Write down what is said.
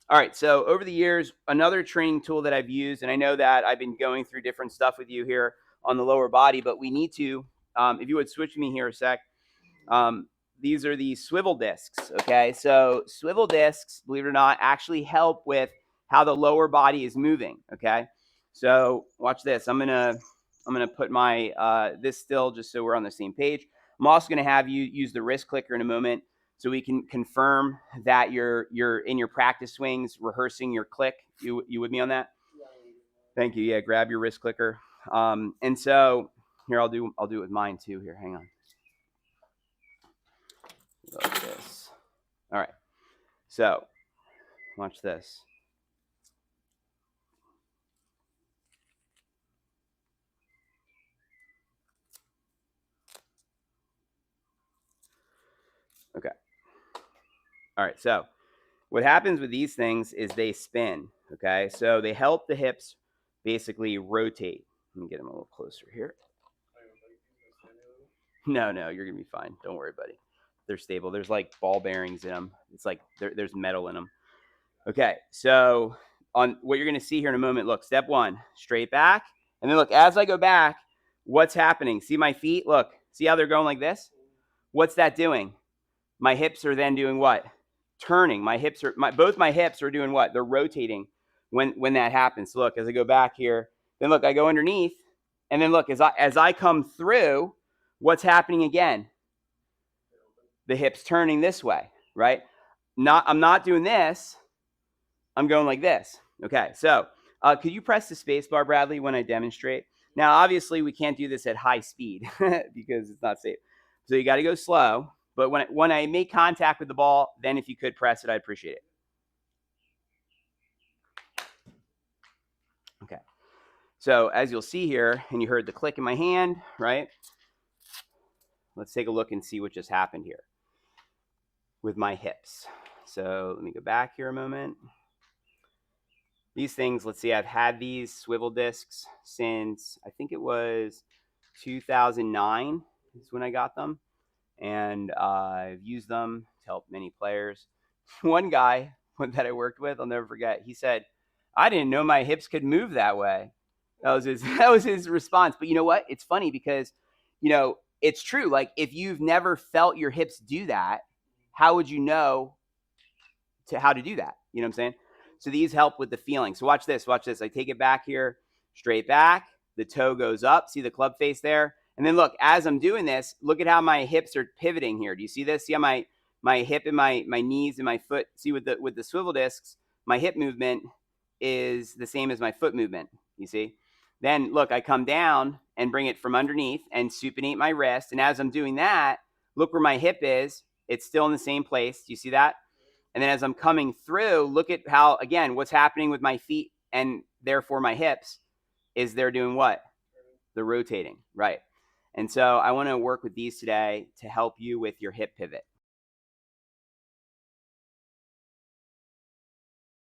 All right. So over the years, another training tool that I've used, and I know that I've been going through different stuff with you here on the lower body, but we need to, if you would switch me here a sec. Um, these are the swivel discs. Okay. So swivel discs, believe it or not, actually help with how the lower body is moving. Okay. So watch this. I'm gonna put my this still just so we're on the same page. I'm also gonna have you use the wrist clicker in a moment so we can confirm that you're in your practice swings rehearsing your click. You with me on that? Thank you. Yeah, grab your wrist clicker. And so here I'll do it with mine too. Here, hang on. Like this. All right. So watch this. Okay. All right. So what happens with these things is they spin. Okay. So they help the hips basically rotate. Let me get them a little closer here. No, you're gonna be fine. Don't worry, buddy. They're stable. There's like ball bearings in them. It's like there's metal in them. Okay, so on what you're gonna see here in a moment, look, step one, straight back, and then look, as I go back, what's happening? See my feet? Look, see how they're going like this? What's that doing? My hips are then doing what? Turning. Both my hips are doing what? They're rotating when that happens. So look, as I go back here, then look, I go underneath, and then look, as I come through, what's happening again? The hips turning this way, right? I'm not doing this. I'm going like this. Okay, so could you press the space bar, Bradley, when I demonstrate? Now, obviously, we can't do this at high speed because it's not safe. So you got to go slow. But when I make contact with the ball, then if you could press it, I'd appreciate it. Okay. So as you'll see here, and you heard the click in my hand, right? Let's take a look and see what just happened here with my hips. So let me go back here a moment. These things, let's see, I've had these swivel discs since I think it was 2009 is when I got them. And I've used them to help many players. One guy that I worked with, I'll never forget, he said, I didn't know my hips could move that way. That was his response. But you know what? It's funny because, it's true. Like if you've never felt your hips do that, how would you know how to do that? You know what I'm saying? So these help with the feeling. So watch this. Watch this. I take it back here, straight back. The toe goes up. See the club face there? And then look, as I'm doing this, look at how my hips are pivoting here. Do you see this? See how my hip and my knees and my foot, see with the swivel discs, my hip movement is the same as my foot movement. You see? Then look, I come down and bring it from underneath and supinate my wrist. And as I'm doing that, look where my hip is. It's still in the same place. Do you see that? And then as I'm coming through, look at how, again, what's happening with my feet and therefore my hips is they're doing what? They're rotating, right? And so I want to work with these today to help you with your hip pivot.